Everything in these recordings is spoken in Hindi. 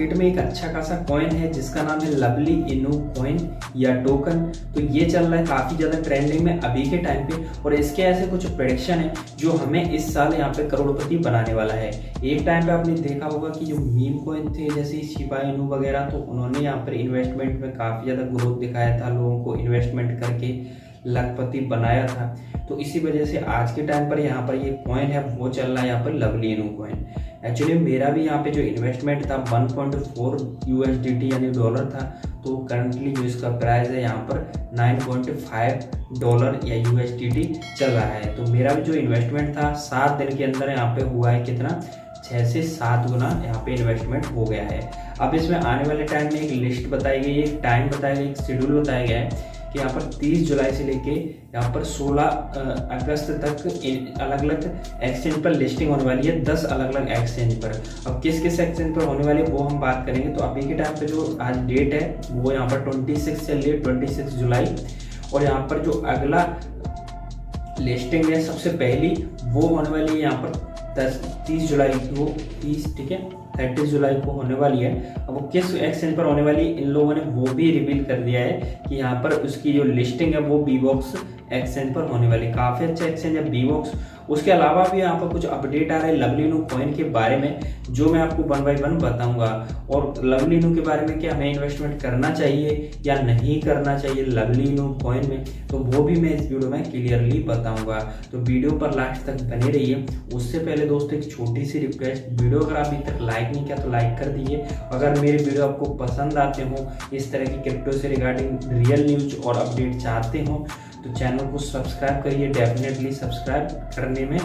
मार्केट में एक अच्छा खासा कॉइन है जिसका नाम है लवली इनू कॉइन या टोकन। तो ये चल रहा है काफ़ी ज़्यादा ट्रेंडिंग में अभी के टाइम पे, और इसके ऐसे कुछ प्रेडिक्शन है जो हमें इस साल यहाँ पे करोड़पति बनाने वाला है। एक टाइम पे आपने देखा होगा कि जो मीम कॉइन थे जैसे शिबा इनू वगैरह, तो उन्होंने यहाँ पर इन्वेस्टमेंट में काफ़ी ज़्यादा ग्रोथ दिखाया था, लोगों को इन्वेस्टमेंट करके लखपति बनाया था। तो इसी वजह से आज के टाइम पर यहाँ पर ये कॉइन है वो चल रहा है यहाँ पर लवली इनू कॉइन। एक्चुअली मेरा भी यहाँ पे जो इन्वेस्टमेंट था 1.4 USDT यानी डॉलर था, तो करंटली जो इसका प्राइस है यहाँ पर $9.5 या USDT चल रहा है। तो मेरा भी जो इन्वेस्टमेंट था 7 दिन के अंदर यहाँ पे हुआ है कितना, 6 से 7 गुना यहाँ पे इन्वेस्टमेंट हो गया है। अब इसमें आने वाले टाइम में एक लिस्ट बताई गई है, एक टाइम बताया गया, एक शेड्यूल बताया गया है कि यहाँ पर 30 जुलाई से लेके यहाँ पर 16 अगस्त तक अलग अलग एक्सचेंज पर लिस्टिंग होने वाली है, 10 अलग अलग एक्सचेंज पर। अब किस किस एक्सचेंज पर होने वाली है वो हम बात करेंगे। तो अभी के टाइम पे जो आज डेट है वो यहाँ पर 26 चल रही है, 26 जुलाई। और यहाँ पर जो अगला लिस्टिंग है सबसे पहली वो होने वाली है यहाँ पर 30 जुलाई को, 30 ठीक है 30 जुलाई को होने वाली है। अब वो किस एक्सचेंज पर होने वाली है इन लोगों ने वो भी रिवील कर दिया है कि यहाँ पर उसकी जो लिस्टिंग है वो बीबॉक्स एक्सचेंज पर होने वाली। काफ़ी अच्छा एक्सचेंज है बीबॉक्स। उसके अलावा भी यहाँ पर कुछ अपडेट आ रहा है लवली इनू कॉइन के बारे में जो मैं आपको 1 बाय 1 बताऊंगा, और लवली इनू के बारे में क्या हमें इन्वेस्टमेंट करना चाहिए या नहीं करना चाहिए लवली इनू कॉइन में, तो वो भी मैं इस वीडियो में क्लियरली बताऊंगा। तो वीडियो पर लास्ट तक बने रहिए। उससे पहले दोस्तों एक छोटी सी रिक्वेस्ट, वीडियो अगर अभी तक लाइक नहीं किया तो लाइक कर दीजिए। अगर मेरे वीडियो आपको पसंद आते हो, इस तरह की क्रिप्टो से रिगार्डिंग रियल न्यूज और अपडेट चाहते हो तो चैनल को सब्सक्राइब करिए। डेफिनेटली सब्सक्राइब करने में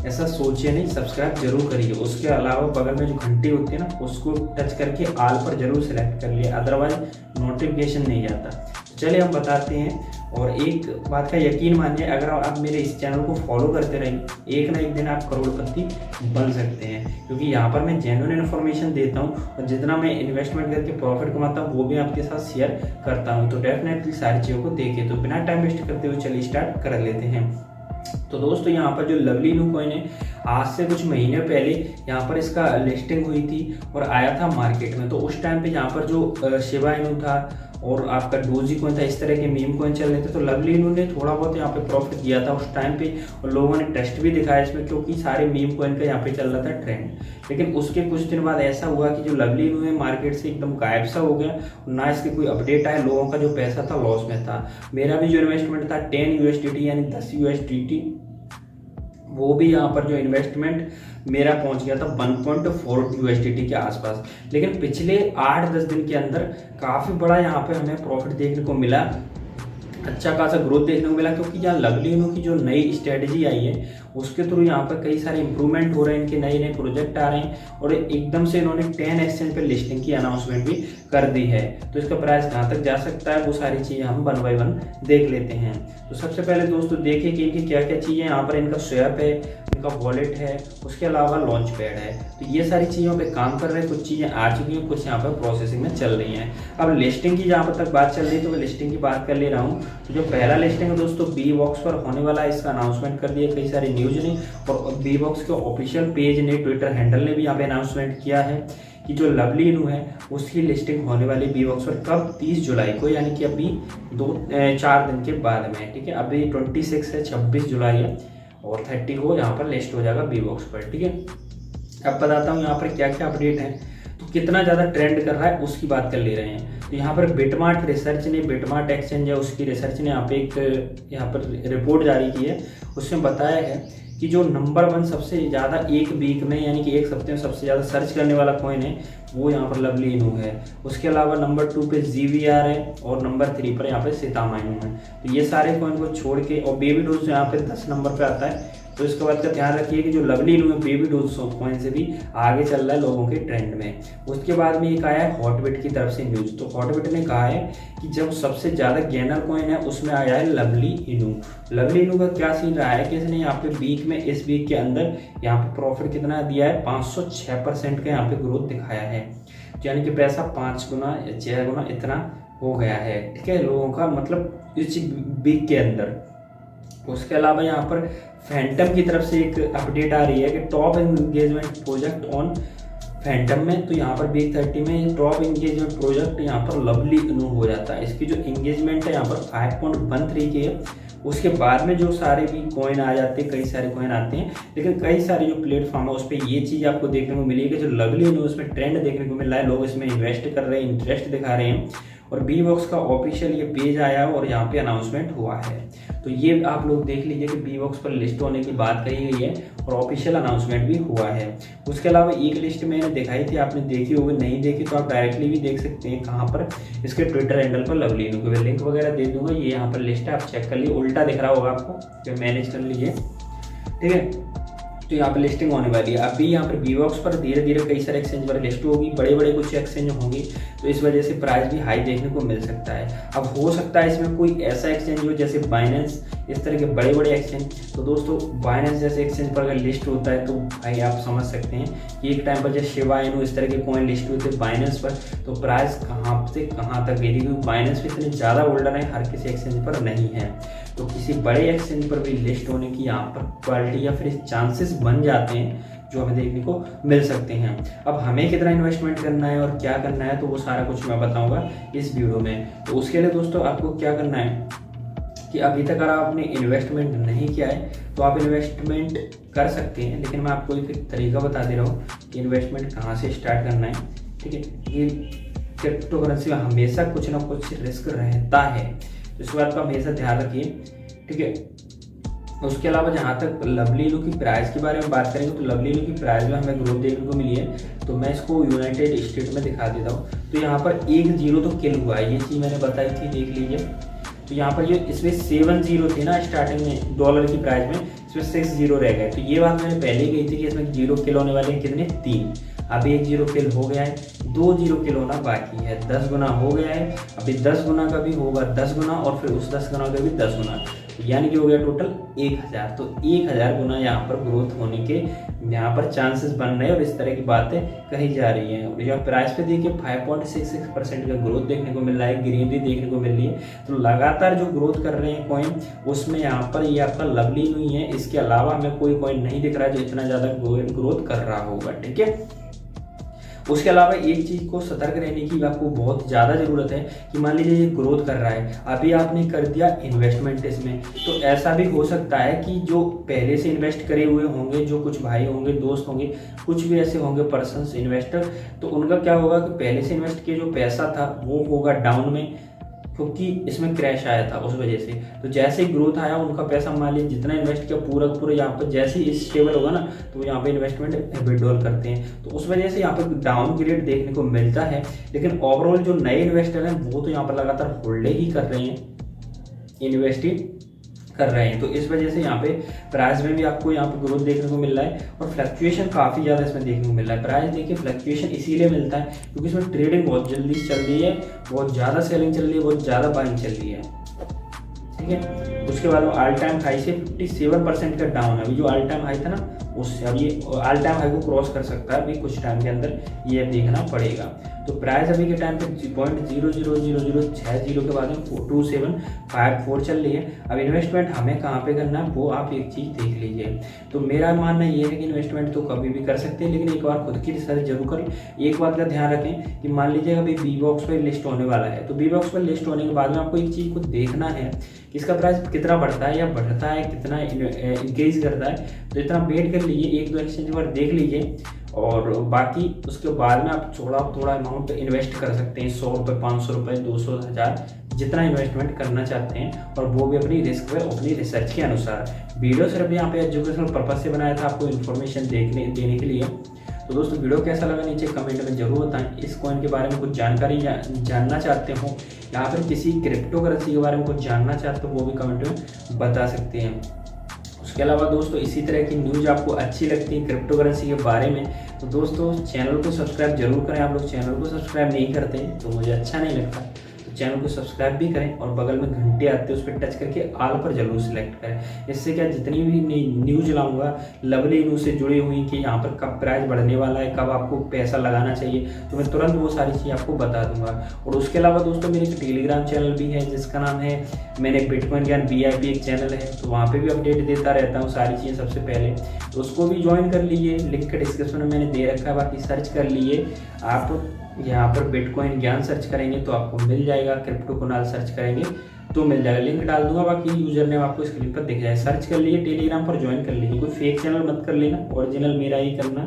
ऐसा सोचिए नहीं, सब्सक्राइब जरूर करिए। उसके अलावा बगल में जो घंटी होती है ना उसको टच करके ऑल पर जरूर सेलेक्ट कर लिए, अदरवाइज नोटिफिकेशन नहीं जाता। चलिए हम बताते हैं। और एक बात का यकीन मानिए, अगर आप मेरे इस चैनल को फॉलो करते रहेंगे एक ना एक दिन आप करोड़पति बन सकते हैं, क्योंकि यहाँ पर मैं जेन्युइन इन्फॉर्मेशन देता हूँ और जितना मैं इन्वेस्टमेंट करके प्रॉफिट कमाता हूँ वो भी आपके साथ शेयर करता हूँ। तो डेफिनेटली सारी चीज़ों को देखिए। तो बिना टाइम वेस्ट करते हुए चलिए स्टार्ट कर लेते हैं। तो दोस्तों यहाँ पर जो लवली इनू कॉइन है आज से कुछ महीने पहले यहाँ पर इसका लिस्टिंग हुई थी और आया था मार्केट में। तो उस टाइम पे यहाँ पर जो शिबा इनू था और आपका डोजी कॉइन था, इस तरह के मीम कॉइन चल रहे थे। तो लवली इनू ने थोड़ा बहुत यहाँ पे प्रॉफिट किया था उस टाइम पे, और लोगों ने टेस्ट भी दिखाया इसमें, क्योंकि सारे मीम कॉइन का यहाँ पे चल रहा था ट्रेंड। लेकिन उसके कुछ दिन बाद ऐसा हुआ कि जो लवली इनू है मार्केट से एकदम गायब सा हो गया, ना इसके कोई अपडेट आया, लोगों का जो पैसा था लॉस में था। मेरा भी जो इन्वेस्टमेंट था 10 USDT यानी 10 USDT, वो भी यहाँ पर जो इन्वेस्टमेंट मेरा पहुंच गया था 1.4 USDT के आसपास। लेकिन पिछले 8-10 दिन के अंदर काफ़ी बड़ा यहाँ पे हमें प्रॉफिट देखने को मिला, अच्छा खासा ग्रोथ देखने को मिला, क्योंकि यहाँ लवली इनू की जो नई स्ट्रेटजी आई है उसके थ्रू यहाँ पर कई सारे इंप्रूवमेंट हो रहे हैं, इनके नए नए प्रोजेक्ट आ रहे हैं, और एकदम से इन्होंने 10 एक्सचेंज पे लिस्टिंग की अनाउंसमेंट भी कर दी है। तो इसका प्राइस कहाँ तक जा सकता है वो सारी चीज़ें हम 1 बाय 1 देख लेते हैं। तो सबसे पहले दोस्तों देखिए कि इनकी क्या क्या चीज़ें यहाँ पर, इनका स्वैप है, इनका वॉलेट है, उसके अलावा लॉन्च पैड है। तो ये सारी चीज़ों पे काम कर रहे हैं, कुछ चीज़ें आ चुकी हैं, कुछ यहाँ पर प्रोसेसिंग में चल रही हैं। अब लिस्टिंग की जहाँ पर तक बात चल रही है तो मैं लिस्टिंग की बात कर ले रहा हूँ। तो जो पहला लिस्टिंग है दोस्तों बीबॉक्स पर होने वाला है, इसका अनाउंसमेंट कर दिया कई सारी न्यूज ने, और बीबॉक्स के ऑफिशियल पेज ने, ट्विटर हैंडल ने भी यहाँ पे अनाउंसमेंट किया है कि जो लवली इनू है उसकी लिस्टिंग होने वाली बीबॉक्स पर कब, 30 जुलाई को, यानी कि अभी 4 दिन के बाद में। ठीक है, अभी 26 है, 26 जुलाई है, और 30 को यहाँ पर लिस्ट हो जाएगा बीबॉक्स पर। ठीक है, अब बताता हूँ यहाँ पर क्या क्या अपडेट है। तो कितना ज़्यादा ट्रेंड कर रहा है उसकी बात कर ले रहे हैं। तो यहाँ पर बिटमार्ट रिसर्च ने, बिटमार्ट एक्सचेंज है उसकी रिसर्च ने यहाँ पे एक यहाँ पर रिपोर्ट जारी की है, उसमें बताया है कि जो नंबर 1 सबसे ज़्यादा एक वीक में यानी कि एक हफ्ते में सबसे ज़्यादा सर्च करने वाला कॉइन है वो यहाँ पर लवली इनू है। उसके अलावा नंबर 2 पे GVR है, और नंबर 3 पर यहाँ पे सीतामा इनू है। तो ये सारे कॉइन को छोड़ के, और बेबी डोज यहाँ पे 10 नंबर पे आता है। तो इसके बाद का ध्यान रखिए कि जो लवली इनू है बेबी डोज कॉइन से भी आगे चल रहा है लोगों के ट्रेंड में। उसके बाद में एक आया है हॉटबिट की तरफ से न्यूज। तो हॉटबिट ने कहा है कि जब सबसे ज़्यादा गेनर कॉइन है उसमें आया है लवली इनू। लवली इनू का क्या सीन रहा है कि इसने यहाँ पे वीक में, इस वीक के अंदर यहाँ पे प्रॉफिट कितना दिया है, 506% का यहाँ पे ग्रोथ दिखाया है, यानी कि पैसा 5 गुना या 6 गुना इतना हो गया है। ठीक है, लोगों का मतलब इस वीक के अंदर। उसके अलावा यहाँ पर फैंटम की तरफ से एक अपडेट आ रही है कि top engagement project on Phantom में, तो यहाँ पर बिग 30 में टॉप इंगेजमेंट प्रोजेक्ट यहाँ पर लवली इनू हो जाता है। इसकी जो इंगेजमेंट है यहाँ पर 5.13 की है। उसके बाद में जो सारे भी कॉइन आ जाते हैं, कई सारे कॉइन आते हैं, लेकिन कई सारे जो प्लेटफॉर्म है उस पर ये चीज़ आपको देखने को मिलेगी, जो लवली इनू उसमें ट्रेंड देखने को मिल रहा है, लोग इसमें इन्वेस्ट कर रहे हैं, इंटरेस्ट दिखा रहे हैं। और बी बॉक्स का ऑफिशियल ये पेज आया और यहाँ पे अनाउंसमेंट हुआ है। तो ये आप लोग देख लीजिए कि बी बॉक्स पर लिस्ट होने की बात कही गई है और ऑफिशियल अनाउंसमेंट भी हुआ है। उसके अलावा एक लिस्ट मैंने दिखाई थी, आपने देखी होगी, नहीं देखी तो आप डायरेक्टली भी देख सकते हैं। कहाँ पर? इसके ट्विटर हैंडल पर लवली इनू को लिंक वगैरह दे दूंगा। ये यहाँ पर लिस्ट है, आप चेक कर लीजिए। उल्टा दिख रहा होगा आपको, मैनेज कर लीजिए, ठीक है। तो यहाँ पर लिस्टिंग होने वाली है। अभी यहाँ पर बी बॉक्स पर धीरे धीरे कई सारे एक्सचेंज पर लिस्ट होगी, बड़े बड़े कुछ एक्सचेंज होंगे, तो इस वजह से प्राइस भी हाई देखने को मिल सकता है। अब हो सकता है इसमें कोई ऐसा एक्सचेंज हो जैसे बाइनेंस, इस तरह के बड़े बड़े एक्सचेंज। तो दोस्तों बाइनेंस जैसे एक्सचेंज पर अगर लिस्ट होता है तो भाई आप समझ सकते हैं कि एक टाइम पर जब शिबा इनू इस तरह के कॉइन लिस्ट हुए थे बाइनेंस पर, तो प्राइस कहाँ से कहाँ तक गई थी, क्योंकि बाइनेंस पे इतने ज़्यादा होल्डर है, हर किसी एक्सचेंज पर नहीं है। तो किसी बड़े एक्सचेंज पर भी लिस्ट होने की यहाँ पर क्वालिटी या फिर चांसेस बन जाते हैं जो हमें देखने को मिल सकते हैं। अब हमें कितना इन्वेस्टमेंट करना है और क्या करना है, तो वो सारा कुछ मैं बताऊंगा इस वीडियो में। तो उसके लिए दोस्तों आपको क्या करना है कि अभी तक अगर आपने इन्वेस्टमेंट नहीं किया है तो आप इन्वेस्टमेंट कर सकते हैं, लेकिन मैं आपको एक तरीका बता दे रहा हूँ कि इन्वेस्टमेंट कहाँ से स्टार्ट करना है, ठीक है। ये क्रिप्टो करेंसी में हमेशा कुछ ना कुछ रिस्क रहता है, तो इस बात का हमेशा ध्यान रखिए, ठीक है। उसके अलावा जहाँ तक लवली इनू की प्राइस के बारे में बात करेंगे तो लवली इनू की प्राइस में हमें ग्रोथ देखने को मिली है। तो मैं इसको यूनाइटेड स्टेट में दिखा देता हूँ। तो यहाँ पर 1 0 तो किल हुआ है, ये चीज़ मैंने बताई थी, देख लीजिए। तो यहाँ पर ये इसमें 7 0 थे ना स्टार्टिंग में डॉलर की प्राइस में, इसमें 6 0 रह गए। तो ये बात मैंने पहले ही कही थी कि इसमें 0 किल होने वाले हैं, कितने? 3। अभी 1 0 किल हो गया है, 2 0 किल होना बाकी है, 10 गुना हो गया है। अभी 10 गुना का भी होगा 10 गुना, और फिर उस 10 गुना का भी 10 गुना, यानी कि हो गया टोटल 1000। तो 1000 गुना यहाँ पर ग्रोथ होने के यहाँ पर चांसेस बन रहे हैं और इस तरह की बातें कही जा रही हैं। और यहाँ प्राइस पे देखिए 5.66% का ग्रोथ देखने को मिल रहा है, ग्रीनरी देखने को मिल रही है। तो लगातार जो ग्रोथ कर रहे हैं कॉइन, उसमें यहाँ पर ये आपका लवली नहीं है। इसके अलावा हमें कोई कॉइन नहीं दिख रहा है जो इतना ज़्यादा ग्रोथ कर रहा होगा, ठीक है। उसके अलावा एक चीज़ को सतर्क रहने की आपको बहुत ज़्यादा ज़रूरत है कि मान लीजिए ये ग्रोथ कर रहा है, अभी आपने कर दिया इन्वेस्टमेंट इसमें, तो ऐसा भी हो सकता है कि जो पहले से इन्वेस्ट करे हुए होंगे, जो कुछ भाई होंगे, दोस्त होंगे, कुछ भी ऐसे होंगे पर्सन्स इन्वेस्टर, तो उनका क्या होगा कि पहले से इन्वेस्ट किया जो पैसा था वो होगा डाउन में, क्योंकि इसमें क्रैश आया था उस वजह से। तो जैसे ही ग्रोथ आया उनका पैसा मान लीजिए जितना इन्वेस्ट किया पूरा पूरा यहाँ पर जैसे ही स्टेबल होगा ना, तो यहाँ पे इन्वेस्टमेंट विड्रॉल करते हैं। तो उस वजह से यहाँ पर डाउन ग्रेड देखने को मिलता है। लेकिन ओवरऑल जो नए इन्वेस्टर हैं वो तो यहाँ पर लगातार होल्ड ही कर रहे हैं, इन्वेस्ट कर रहे हैं। तो इस वजह से यहाँ पे प्राइस में भी आपको यहाँ पे ग्रोथ देखने को मिल रहा है और फ्लक्चुएशन काफ़ी ज़्यादा इसमें देखने को मिल रहा है। प्राइस देखिए फ्लक्चुएशन इसीलिए मिलता है क्योंकि इसमें ट्रेडिंग बहुत जल्दी चल रही है, बहुत ज़्यादा सेलिंग चल रही है, बहुत ज़्यादा बाइंग चल रही है, ठीक है। उसके बाद ऑल टाइम हाई से 57% का डाउन है। अभी जो ऑल टाइम हाई था ना उससे अब ये ऑल टाइम हाई को क्रॉस कर सकता है अभी कुछ टाइम के अंदर, ये देखना पड़ेगा। तो प्राइस अभी के टाइम पे 0.00060 के बाद में 2754 चल रही है। अब इन्वेस्टमेंट हमें कहाँ पे करना है वो आप एक चीज़ देख लीजिए। तो मेरा मानना ये है कि इन्वेस्टमेंट तो कभी भी कर सकते हैं, लेकिन एक बार खुद की रिसर्च जरूर करें। एक बात का ध्यान रखें कि मान लीजिए अभी बी बॉक्स पर लिस्ट होने वाला है, तो बी बॉक्स पर लिस्ट होने के बाद में आपको एक चीज़ को देखना है कि इसका प्राइस कितना बढ़ता है या बढ़ता है, कितना इंक्रीज करता है। तो इतना वेट कर लीजिए, 1-2 एक्सचेंज पर देख लीजिए और बाकी उसके बाद में आप थोड़ा अमाउंट इन्वेस्ट कर सकते हैं। 100 रुपये, 500 रुपये, 200, 1000 जितना इन्वेस्टमेंट करना चाहते हैं, और वो भी अपनी रिस्क पर अपनी रिसर्च के अनुसार। वीडियो सिर्फ यहाँ पे एजुकेशनल पर्पज से बनाया था, आपको इन्फॉर्मेशन देने के लिए। तो दोस्तों वीडियो कैसा लगा नीचे कमेंट में जरूर बताएं। इस कॉइन के बारे में कुछ जानकारी जानना चाहते हो या फिर किसी क्रिप्टो करेंसी के बारे में कुछ जानना चाहते हो वो भी कमेंट में बता सकते हैं। उसके अलावा दोस्तों इसी तरह की न्यूज़ आपको अच्छी लगती है क्रिप्टो करेंसी के बारे में तो दोस्तों चैनल को सब्सक्राइब जरूर करें। आप लोग चैनल को सब्सक्राइब नहीं करते तो मुझे अच्छा नहीं लगता। तो चैनल को सब्सक्राइब भी करें और बगल में घंटे आते हैं उस पर टच करके ऑल पर जरूर सिलेक्ट करें। इससे क्या जितनी भी न्यूज लाऊंगा लवली न्यूज से जुड़ी हुई कि यहाँ पर कब प्राइस बढ़ने वाला है, कब आपको पैसा लगाना चाहिए, तो मैं तुरंत वो सारी चीज़ आपको बता दूंगा। और उसके अलावा दोस्तों मेरे एक टेलीग्राम चैनल भी है जिसका नाम है मैंने बिटकॉइन ज्ञान VIP एक चैनल है, तो वहाँ पे भी अपडेट देता रहता हूँ सारी चीज़ें सबसे पहले, तो उसको भी ज्वाइन कर लीजिए। लिंक डिस्क्रिप्शन में मैंने दे रखा है, बाकी सर्च कर लीजिए। आप यहाँ पर बिटकॉइन ज्ञान सर्च करेंगे तो आपको मिल जाएगा, क्रिप्टो कुणाल सर्च करेंगे तो मिल जाएगा, लिंक डाल दूंगा, बाकी यूजर नेम आपको स्क्रीन पर दिख जाए। सर्च कर लीजिए, टेलीग्राम पर ज्वाइन कर लीजिए। कोई फेक चैनल मत कर लेना, ओरिजिनल मेरा ही करना,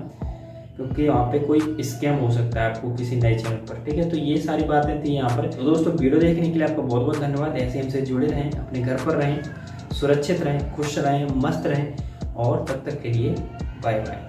क्योंकि वहाँ पे कोई स्कैम हो सकता है आपको किसी नए चैनल पर, ठीक है। तो ये सारी बातें थी यहाँ पर। तो दोस्तों वीडियो देखने के लिए आपका बहुत बहुत धन्यवाद। ऐसे हमसे जुड़े रहें, अपने घर पर रहें, सुरक्षित रहें, खुश रहें, मस्त रहें, और तब तक के लिए बाय बाय।